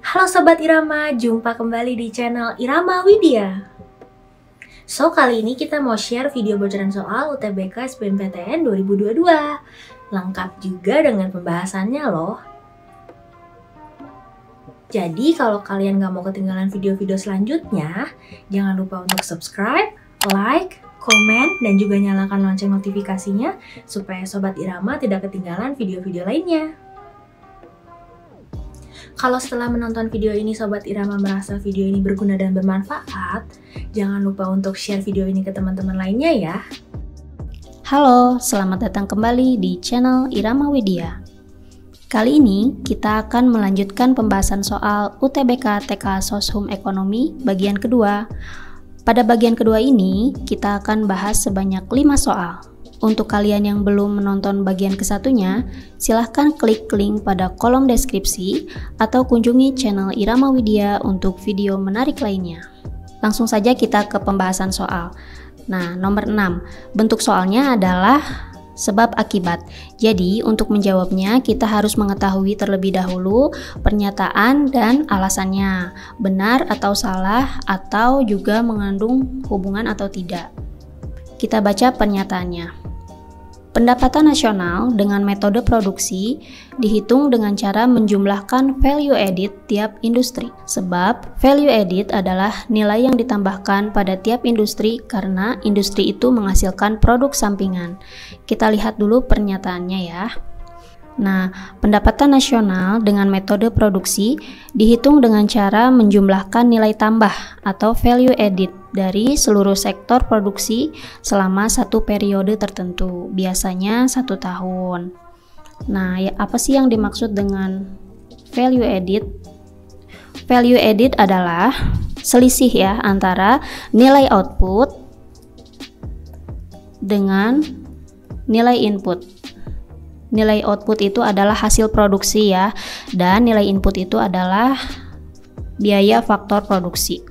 Halo Sobat Irama, jumpa kembali di channel Irama Widya. Kali ini kita mau share video bocoran soal UTBK SBMPTN 2022. Lengkap juga dengan pembahasannya loh. Jadi kalau kalian gak mau ketinggalan video-video selanjutnya, jangan lupa untuk subscribe, like, komen, dan juga nyalakan lonceng notifikasinya supaya Sobat Irama tidak ketinggalan video-video lainnya. Kalau setelah menonton video ini Sobat Irama merasa video ini berguna dan bermanfaat, jangan lupa untuk share video ini ke teman-teman lainnya ya. Halo, selamat datang kembali di channel Irama Widya. Kali ini kita akan melanjutkan pembahasan soal UTBK TK Soshum Ekonomi bagian kedua. Pada bagian kedua ini, kita akan bahas sebanyak 5 soal. Untuk kalian yang belum menonton bagian kesatunya, silahkan klik link pada kolom deskripsi atau kunjungi channel Irama Widya untuk video menarik lainnya. Langsung saja kita ke pembahasan soal. Nah, nomor 6. Bentuk soalnya adalah sebab akibat. Jadi, untuk menjawabnya kita harus mengetahui terlebih dahulu pernyataan dan alasannya, benar atau salah, atau juga mengandung hubungan atau tidak. Kita baca pernyataannya. Pendapatan nasional dengan metode produksi dihitung dengan cara menjumlahkan value added tiap industri. Sebab value added adalah nilai yang ditambahkan pada tiap industri karena industri itu menghasilkan produk sampingan. Kita lihat dulu pernyataannya ya. Nah, pendapatan nasional dengan metode produksi dihitung dengan cara menjumlahkan nilai tambah atau value added dari seluruh sektor produksi selama satu periode tertentu, biasanya 1 tahun. Nah, ya apa sih yang dimaksud dengan value added? Value added adalah selisih ya antara nilai output dengan nilai input. Nilai output itu adalah hasil produksi ya, dan nilai input itu adalah biaya faktor produksi.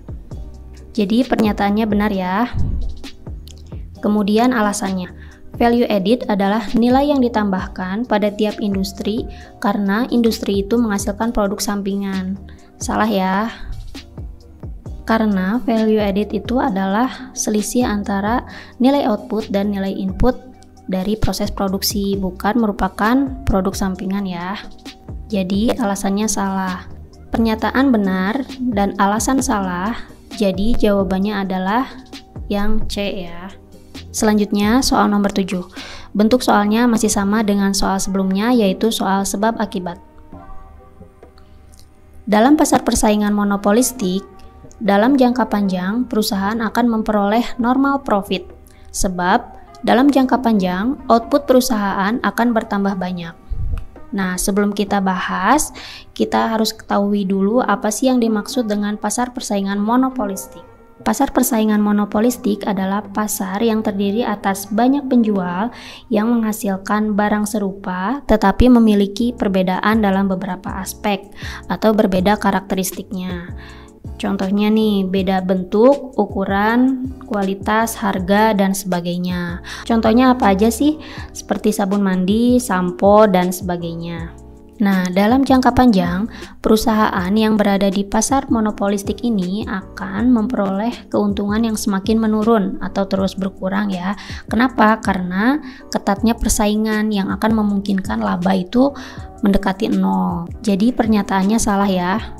Jadi pernyataannya benar ya. Kemudian alasannya. Value added adalah nilai yang ditambahkan pada tiap industri karena industri itu menghasilkan produk sampingan. Salah ya. Karena value added itu adalah selisih antara nilai output dan nilai input dari proses produksi, bukan merupakan produk sampingan ya. Jadi alasannya salah. Pernyataan benar dan alasan salah, jadi jawabannya adalah yang C ya. Selanjutnya soal nomor 7. Bentuk soalnya masih sama dengan soal sebelumnya, yaitu soal sebab akibat. Dalam pasar persaingan monopolistik, dalam jangka panjang perusahaan akan memperoleh normal profit, sebab dalam jangka panjang, output perusahaan akan bertambah banyak. Nah, sebelum kita bahas, kita harus ketahui dulu apa sih yang dimaksud dengan pasar persaingan monopolistik. Pasar persaingan monopolistik adalah pasar yang terdiri atas banyak penjual yang menghasilkan barang serupa tetapi memiliki perbedaan dalam beberapa aspek atau berbeda karakteristiknya. Contohnya nih, beda bentuk, ukuran, kualitas, harga, dan sebagainya. Contohnya apa aja sih? Seperti sabun mandi, sampo, dan sebagainya. Nah, dalam jangka panjang, perusahaan yang berada di pasar monopolistik ini akan memperoleh keuntungan yang semakin menurun atau terus berkurang ya. Kenapa? Karena ketatnya persaingan yang akan memungkinkan laba itu mendekati 0. Jadi pernyataannya salah ya.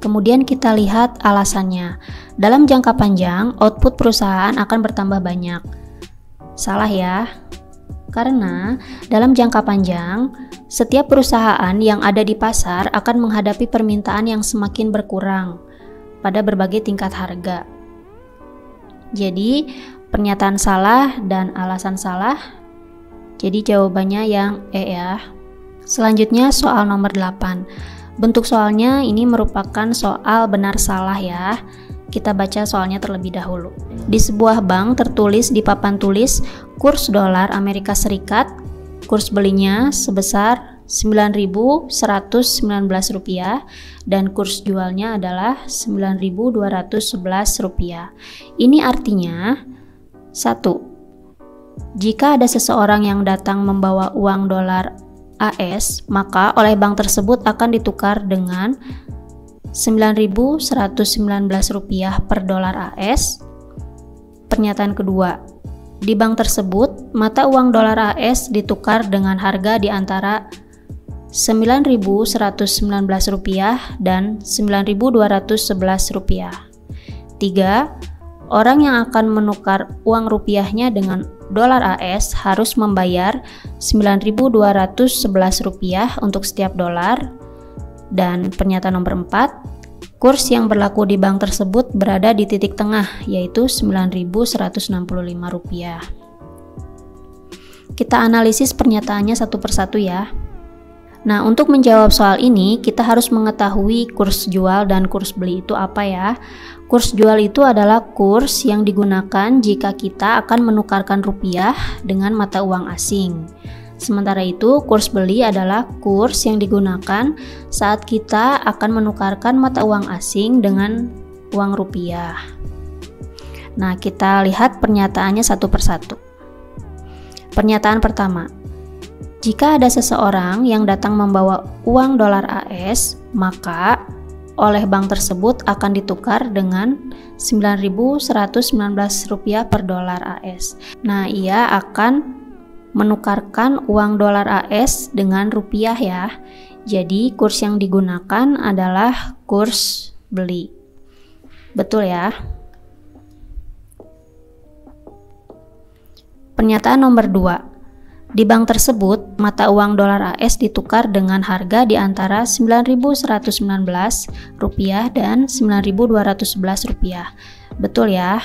Kemudian kita lihat alasannya. Dalam jangka panjang, output perusahaan akan bertambah banyak. Salah ya. Karena dalam jangka panjang, setiap perusahaan yang ada di pasar akan menghadapi permintaan yang semakin berkurang pada berbagai tingkat harga. Jadi, pernyataan salah dan alasan salah. Jadi jawabannya yang E ya. Selanjutnya soal nomor 8. Bentuk soalnya ini merupakan soal benar salah ya. Kita baca soalnya terlebih dahulu. Di sebuah bank tertulis di papan tulis kurs dolar Amerika Serikat, kurs belinya sebesar Rp9.119 dan kurs jualnya adalah Rp9.211. Ini artinya 1. Jika ada seseorang yang datang membawa uang dolar AS, maka oleh bank tersebut akan ditukar dengan Rp9.119 per dolar AS. Pernyataan kedua, di bank tersebut mata uang dolar AS ditukar dengan harga di antara Rp9.119 dan Rp9.211. 3. Orang yang akan menukar uang rupiahnya dengan dolar AS harus membayar Rp9.211 untuk setiap dolar. Dan pernyataan nomor 4, kurs yang berlaku di bank tersebut berada di titik tengah, yaitu Rp9.165. Kita analisis pernyataannya satu persatu ya. Nah, untuk menjawab soal ini, kita harus mengetahui kurs jual dan kurs beli itu apa ya. Kurs jual itu adalah kurs yang digunakan jika kita akan menukarkan rupiah dengan mata uang asing. Sementara itu, kurs beli adalah kurs yang digunakan saat kita akan menukarkan mata uang asing dengan uang rupiah. Nah, kita lihat pernyataannya satu persatu. Pernyataan pertama, jika ada seseorang yang datang membawa uang dolar AS, maka oleh bank tersebut akan ditukar dengan Rp9.119 per dolar AS. Nah, ia akan menukarkan uang dolar AS dengan rupiah ya. Jadi kurs yang digunakan adalah kurs beli. Betul ya? Pernyataan nomor 2. Di bank tersebut, mata uang dolar AS ditukar dengan harga di antara Rp9.119 dan Rp9.211. Betul ya?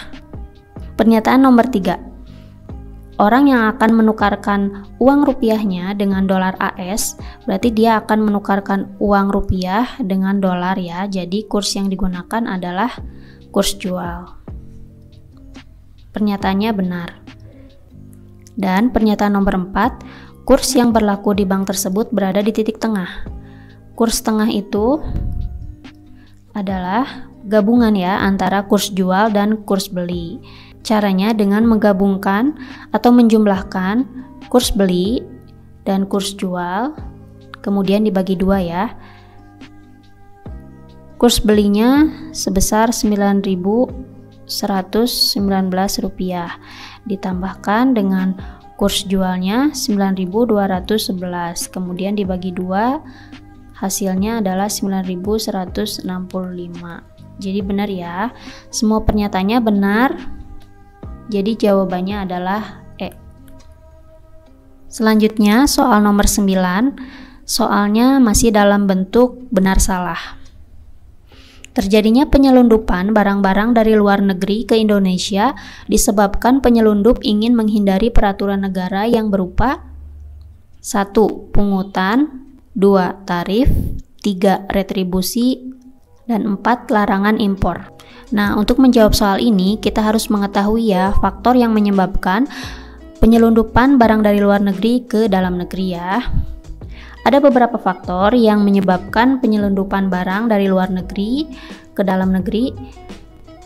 Pernyataan nomor 3. Orang yang akan menukarkan uang rupiahnya dengan dolar AS, berarti dia akan menukarkan uang rupiah dengan dolar ya. Jadi kurs yang digunakan adalah kurs jual. Pernyataannya benar. Dan pernyataan nomor 4, kurs yang berlaku di bank tersebut berada di titik tengah. Kurs tengah itu adalah gabungan ya antara kurs jual dan kurs beli. Caranya dengan menggabungkan atau menjumlahkan kurs beli dan kurs jual, kemudian dibagi dua ya. Kurs belinya sebesar Rp9.119, ditambahkan dengan kurs jualnya 9.211, kemudian dibagi 2, hasilnya adalah 9.165. Jadi benar ya, semua pernyataannya benar. Jadi jawabannya adalah E. Selanjutnya soal nomor 9, soalnya masih dalam bentuk benar salah. Terjadinya penyelundupan barang-barang dari luar negeri ke Indonesia disebabkan penyelundup ingin menghindari peraturan negara yang berupa 1. Pungutan, 2. Tarif, 3. Retribusi, dan 4. Larangan impor. Nah, untuk menjawab soal ini kita harus mengetahui ya faktor yang menyebabkan penyelundupan barang dari luar negeri ke dalam negeri ya. Ada beberapa faktor yang menyebabkan penyelundupan barang dari luar negeri ke dalam negeri.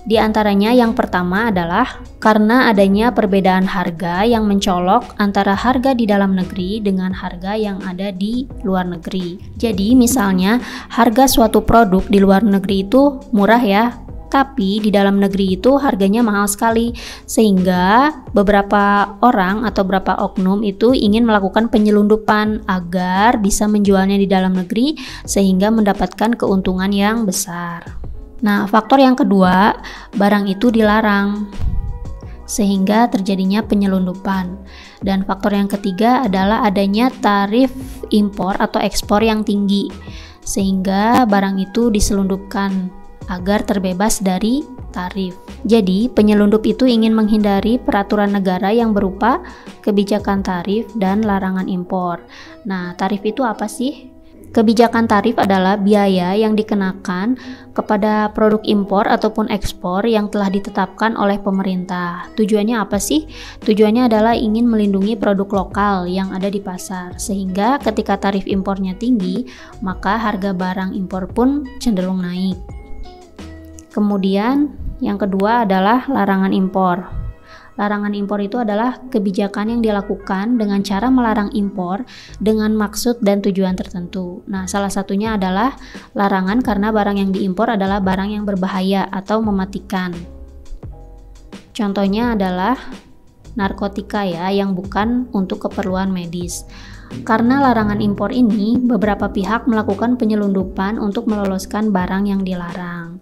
Di antaranya yang pertama adalah karena adanya perbedaan harga yang mencolok antara harga di dalam negeri dengan harga yang ada di luar negeri. Jadi misalnya harga suatu produk di luar negeri itu murah ya, tapi di dalam negeri itu harganya mahal sekali, sehingga beberapa orang atau beberapa oknum itu ingin melakukan penyelundupan agar bisa menjualnya di dalam negeri sehingga mendapatkan keuntungan yang besar. Nah, faktor yang kedua, barang itu dilarang sehingga terjadinya penyelundupan. Dan faktor yang ketiga adalah adanya tarif impor atau ekspor yang tinggi sehingga barang itu diselundupkan agar terbebas dari tarif. Jadi, penyelundup itu ingin menghindari peraturan negara yang berupa kebijakan tarif dan larangan impor. Nah, tarif itu apa sih? Kebijakan tarif adalah biaya yang dikenakan kepada produk impor ataupun ekspor yang telah ditetapkan oleh pemerintah. Tujuannya apa sih? Tujuannya adalah ingin melindungi produk lokal yang ada di pasar, sehingga ketika tarif impornya tinggi, maka harga barang impor pun cenderung naik. Kemudian yang kedua adalah larangan impor. Larangan impor itu adalah kebijakan yang dilakukan dengan cara melarang impor dengan maksud dan tujuan tertentu. Nah, salah satunya adalah larangan karena barang yang diimpor adalah barang yang berbahaya atau mematikan. Contohnya adalah narkotika ya, yang bukan untuk keperluan medis. Karena larangan impor ini, beberapa pihak melakukan penyelundupan untuk meloloskan barang yang dilarang.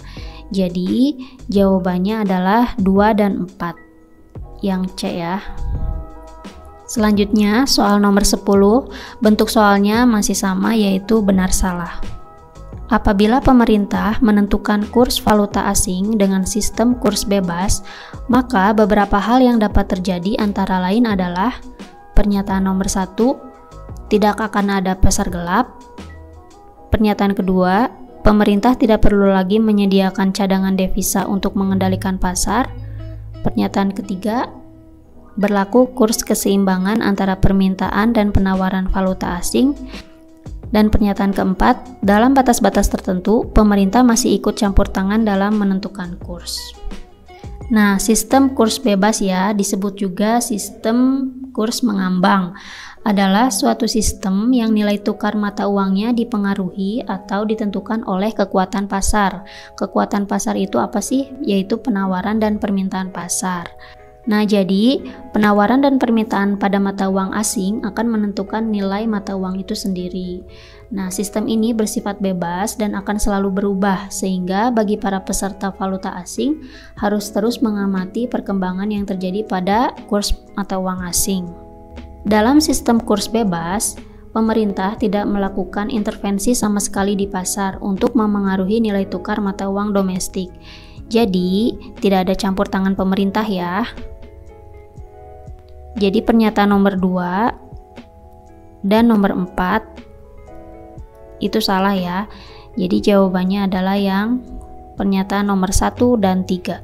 Jadi, jawabannya adalah 2 dan 4. Yang C ya. Selanjutnya, soal nomor 10, bentuk soalnya masih sama, yaitu benar salah. Apabila pemerintah menentukan kurs valuta asing dengan sistem kurs bebas, maka beberapa hal yang dapat terjadi antara lain adalah pernyataan nomor 1, tidak akan ada pasar gelap. Pernyataan kedua, pemerintah tidak perlu lagi menyediakan cadangan devisa untuk mengendalikan pasar. Pernyataan ketiga, berlaku kurs keseimbangan antara permintaan dan penawaran valuta asing. Dan pernyataan keempat, dalam batas-batas tertentu, pemerintah masih ikut campur tangan dalam menentukan kurs. Nah, sistem kurs bebas ya, disebut juga sistem kurs mengambang, adalah suatu sistem yang nilai tukar mata uangnya dipengaruhi atau ditentukan oleh kekuatan pasar. Kekuatan pasar itu apa sih? Yaitu penawaran dan permintaan pasar. Nah, jadi penawaran dan permintaan pada mata uang asing akan menentukan nilai mata uang itu sendiri. Nah, sistem ini bersifat bebas dan akan selalu berubah, sehingga bagi para peserta valuta asing harus terus mengamati perkembangan yang terjadi pada kurs mata uang asing. Dalam sistem kurs bebas, pemerintah tidak melakukan intervensi sama sekali di pasar untuk memengaruhi nilai tukar mata uang domestik. Jadi, tidak ada campur tangan pemerintah ya. Jadi pernyataan nomor 2 dan nomor 4 itu salah ya. Jadi jawabannya adalah yang pernyataan nomor 1 dan 3.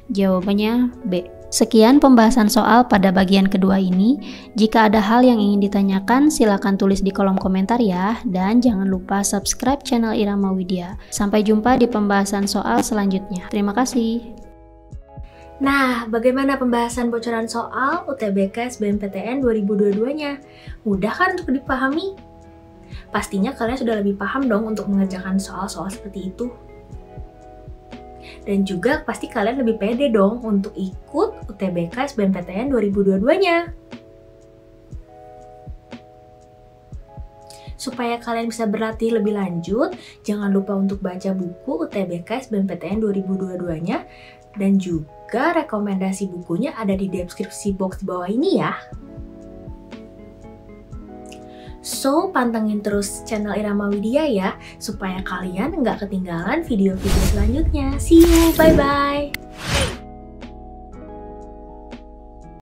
Jawabannya B. Sekian pembahasan soal pada bagian kedua ini. Jika ada hal yang ingin ditanyakan, silakan tulis di kolom komentar ya. Dan jangan lupa subscribe channel Irama Widya. Sampai jumpa di pembahasan soal selanjutnya. Terima kasih. Nah, bagaimana pembahasan bocoran soal UTBK SBMPTN 2022-nya? Mudah kan untuk dipahami? Pastinya kalian sudah lebih paham dong untuk mengerjakan soal-soal seperti itu. Dan juga pasti kalian lebih pede dong untuk ikut UTBK SBMPTN 2022-nya. Supaya kalian bisa berlatih lebih lanjut, jangan lupa untuk baca buku UTBK SBMPTN 2022-nya dan juga rekomendasi bukunya ada di deskripsi box di bawah ini ya. So, pantengin terus channel Irama Widya ya, supaya kalian nggak ketinggalan video-video selanjutnya. See you, bye-bye!